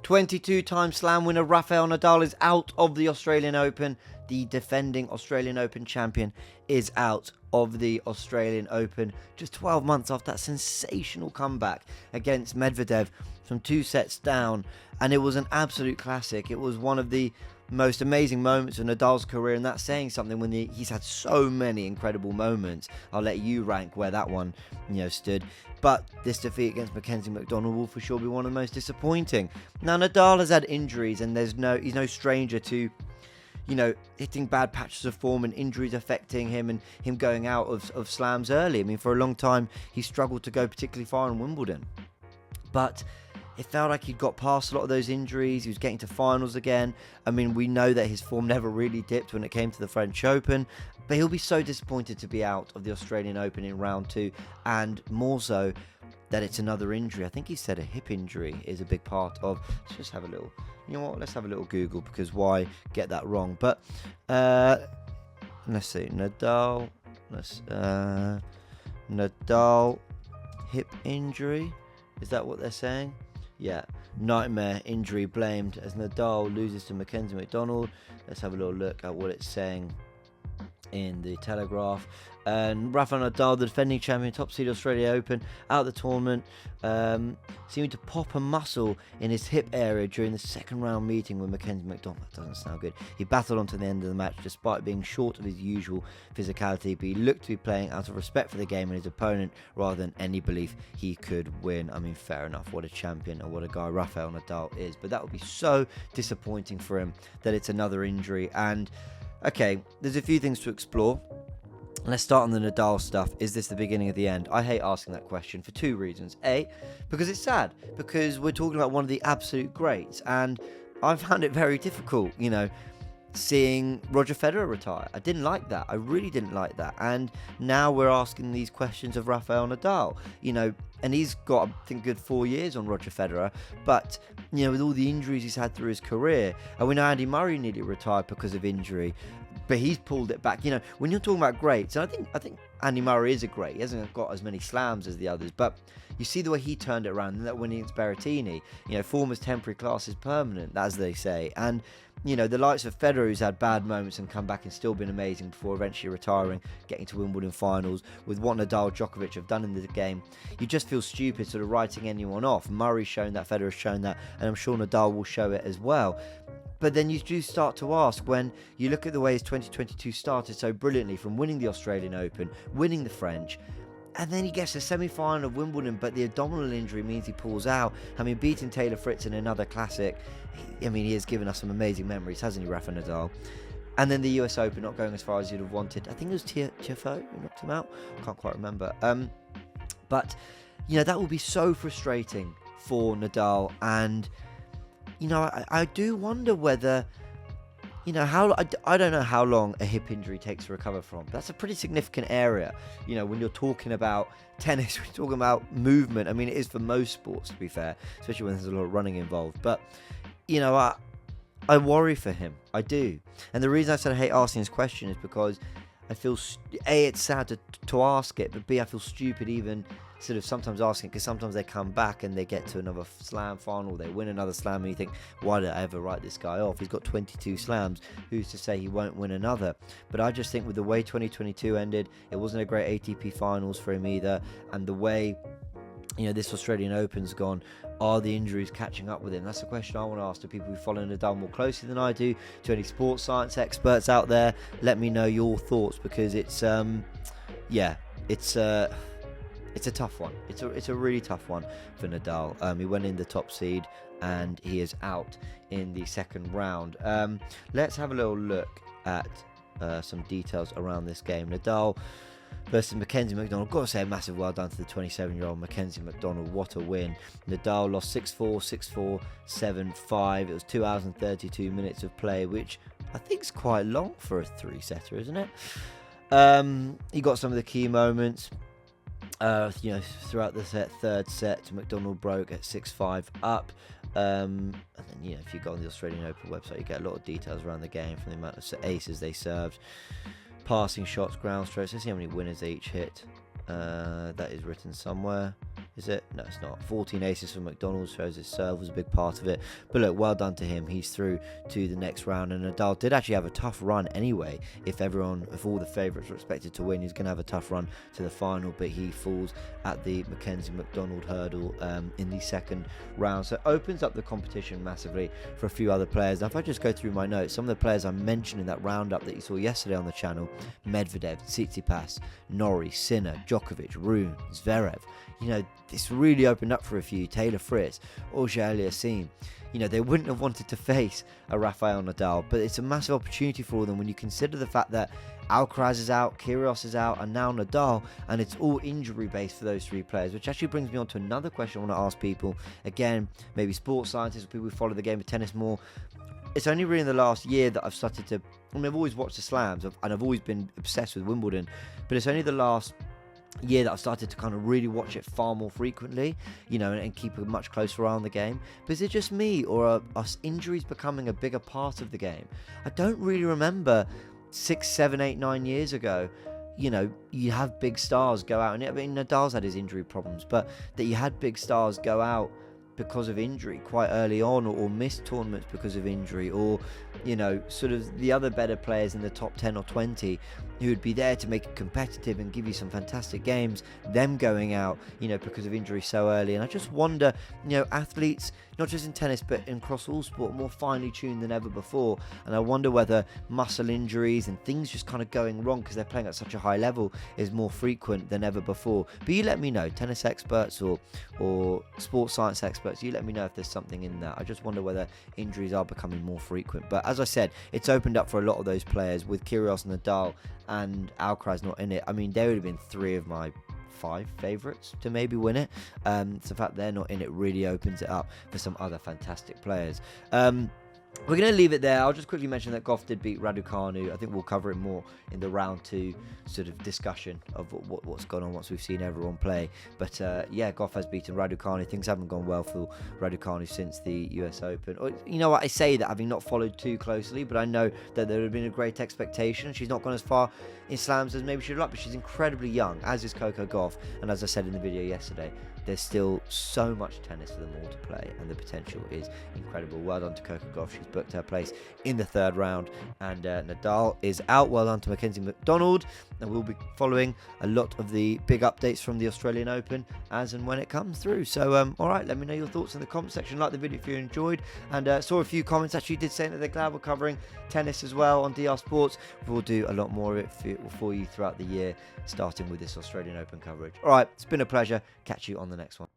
22-time slam winner Rafael Nadal is out of the Australian Open. The defending Australian Open champion is out of the Australian Open just 12 months after that sensational comeback against Medvedev from 2 sets down. And it was an absolute classic. It was one of the most amazing moments of Nadal's career, and that's saying something when he's had so many incredible moments. I'll let you rank where that one stood. But this defeat against Mackenzie McDonald will for sure be one of the most disappointing. Now, Nadal has had injuries, and he's no stranger to hitting bad patches of form and injuries affecting him and him going out of slams early. I mean, for a long time, he struggled to go particularly far in Wimbledon. But it felt like he'd got past a lot of those injuries. He was getting to finals again. I mean, we know that his form never really dipped when it came to the French Open. But he'll be so disappointed to be out of the Australian Open in round 2. And more so that it's another injury. I think he said a hip injury is a big part of... Let's just have a little... You know what? Let's have a little Google, because why get that wrong? But let's see. Nadal. Nadal hip injury. Is that what they're saying? Yeah. Nightmare injury blamed as Nadal loses to Mackenzie McDonald. Let's have a little look at what it's saying in the Telegraph. And Rafa Nadal, the defending champion, top seed Australia Open, out of the tournament, seeming to pop a muscle in his hip area during the second round meeting with Mackenzie McDonald. That doesn't sound good. He battled on to the end of the match despite being short of his usual physicality, but he looked to be playing out of respect for the game and his opponent rather than any belief he could win. I mean, fair enough. What a champion and what a guy Rafael Nadal is. But that would be so disappointing for him that it's another injury. And okay, there's a few things to explore. Let's start on the Nadal stuff. Is this the beginning of the end? I hate asking that question for 2 reasons. A, because it's sad, because we're talking about one of the absolute greats, and I found it very difficult, seeing Roger Federer retire. I didn't like that. I really didn't like that. And now we're asking these questions of Rafael Nadal, and he's got, I think, a good 4 years on Roger Federer, but, with all the injuries he's had through his career, and we know Andy Murray nearly retired because of injury, but he's pulled it back. When you're talking about greats, and I think Andy Murray is a great. He hasn't got as many slams as the others, but you see the way he turned it around, and that winning against Berrettini, form is temporary, class is permanent, as they say. And the likes of Federer, who's had bad moments and come back and still been amazing before eventually retiring, getting to Wimbledon finals, with what Nadal, Djokovic have done in the game, you just feel stupid sort of writing anyone off. Murray's shown that, Federer's shown that, and I'm sure Nadal will show it as well. But then you do start to ask, when you look at the way his 2022 started so brilliantly, from winning the Australian Open, winning the French, and then he gets to the semi-final of Wimbledon, but the abdominal injury means he pulls out. I mean, beating Taylor Fritz in another classic, he has given us some amazing memories, hasn't he, Rafa Nadal? And then the US Open not going as far as you'd have wanted. I think it was Tiafoe who knocked him out. Can't quite remember. But, that will be so frustrating for Nadal. And, I do wonder whether... I don't know how long a hip injury takes to recover from. That's a pretty significant area. When you're talking about tennis, we're talking about movement. I mean, it is for most sports, to be fair, especially when there's a lot of running involved. But, I worry for him. I do. And the reason I said I hate asking this question is because I feel, A, it's sad to ask it, but B, I feel stupid even sort of sometimes asking, because sometimes they come back and they get to another slam final, they win another slam, and you think, why did I ever write this guy off? He's got 22 slams. Who's to say he won't win another? But I just think with the way 2022 ended, it wasn't a great ATP finals for him either, and the way this Australian Open's gone, are the injuries catching up with him? That's the question I want to ask to people who follow Nadal more closely than I do, to any sports science experts out there. Let me know your thoughts, because it's a tough one. It's a really tough one for Nadal. He went in the top seed and he is out in the second round. Let's have a little look at some details around this game. Nadal versus Mackenzie McDonald. Got to say a massive well done to the 27-year-old Mackenzie McDonald. What a win. Nadal lost 6-4, 6-4, 7-5. It was 2 hours and 32 minutes of play, which I think is quite long for a 3-setter, isn't it? He got some of the key moments. Throughout the third set, McDonald broke at 6-5 up. And then, if you go on the Australian Open website, you get a lot of details around the game, from the amount of aces they served, passing shots, ground strokes. Let's see how many winners they each hit. That is written somewhere. Is it? No, it's not. 14 aces for McDonald, shows his serve was a big part of it. But look, well done to him. He's through to the next round. And Nadal did actually have a tough run anyway. If all the favourites were expected to win, he's going to have a tough run to the final. But he falls at the Mackenzie-McDonald hurdle in the second round. So it opens up the competition massively for a few other players. Now, if I just go through my notes, some of the players I mentioned in that roundup that you saw yesterday on the channel: Medvedev, Tsitsipas, Norrie, Sinner, Djokovic, Rune, Zverev. You know, this really opened up for a few. Taylor Fritz, Auger-Aliassime. You know, they wouldn't have wanted to face a Rafael Nadal, but it's a massive opportunity for them when you consider the fact that Alcaraz is out, Kyrgios is out, and now Nadal, and it's all injury-based for those three players, which actually brings me on to another question I want to ask people. Again, maybe sports scientists or people who follow the game of tennis more. It's only really in the last year that I've started to... I mean, I've always watched the slams, and I've always been obsessed with Wimbledon, but it's only the last year that I've started to kind of really watch it far more frequently, you know, and keep a much closer eye on the game. But is it just me, or are injuries becoming a bigger part of the game? I don't really remember 6, 7, 8, 9 years ago, you know, you have big stars go out, and I mean, Nadal's had his injury problems, but that you had big stars go out because of injury quite early on, or miss tournaments because of injury, or, you know, sort of the other better players in the top 10 or 20 who would be there to make it competitive and give you some fantastic games, them going out, you know, because of injury so early. And I just wonder, you know, athletes, not just in tennis but across all sport, more finely tuned than ever before, and I wonder whether muscle injuries and things just kind of going wrong because they're playing at such a high level is more frequent than ever before. But you let me know, tennis experts or sports science experts, you let me know if there's something in that. I just wonder whether injuries are becoming more frequent. But as I said, it's opened up for a lot of those players, with Kyrgios, Nadal and Alcaraz not in it. I mean, they would have been 3 of my 5 favourites to maybe win it. So the fact they're not in it really opens it up for some other fantastic players. We're going to leave it there. I'll just quickly mention that Goff did beat Raducanu. I think we'll cover it more in the round 2 sort of discussion of what's gone on once we've seen everyone play. But yeah, Goff has beaten Raducanu. Things haven't gone well for Raducanu since the US Open. You know what, I say that having not followed too closely, but I know that there would have been a great expectation. She's not gone as far in slams as maybe she'd like, but she's incredibly young, as is Coco Gauff. And as I said in the video yesterday, there's still so much tennis for them all to play, and the potential is incredible. Well done to Coco Gauff. She's booked her place in the 3rd round, and Nadal is out. Well done to Mackenzie-McDonald, and we'll be following a lot of the big updates from the Australian Open as and when it comes through. So all right, let me know your thoughts in the comment section. Like the video if you enjoyed, and saw a few comments actually did say that they're glad we're covering tennis as well on DR Sports. We'll do a lot more of it for you throughout the year, starting with this Australian Open coverage. All right, it's been a pleasure. Catch you on the next one.